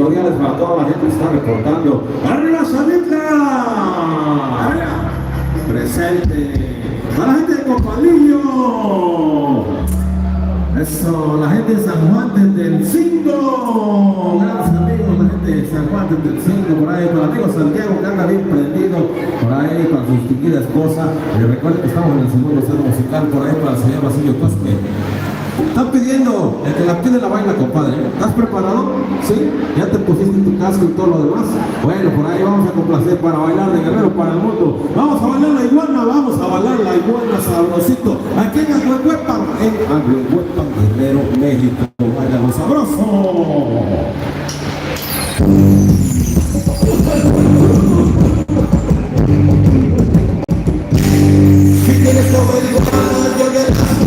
cordiales para toda la gente que está reportando. ¡Arriba, Sanitla! Presente. A la gente de Copalillo. Eso, la gente de San Juan desde el Cinco. Gracias amigos, la gente de San Juan desde el Cinco. Por ahí, para el amigo Santiago que anda bien prendido. Por ahí, para su distinguida esposa. Recuerden que estamos en el segundo centro musical. Por ahí, para el señor Basilio Cosme. Están pidiendo el que la pide la baila, compadre. ¿Estás preparado? ¿Sí? ¿Ya te pusiste tu casco y todo lo demás? Bueno, por ahí vamos a complacer para bailar de Guerrero para el mundo. Vamos a bailar la iguana, vamos a bailar la iguana sabrosito. Aquí en Agüehuepan, Guerrero, México. Bailamos sabroso. Si tienes todo el iguana, yo de las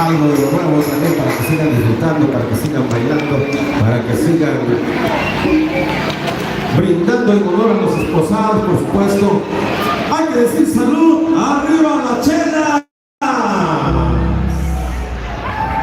Algo de lo nuevo también para que sigan disfrutando, para que sigan bailando, para que sigan brindando en honor a los esposados, por supuesto. Hay que decir salud, arriba la chela.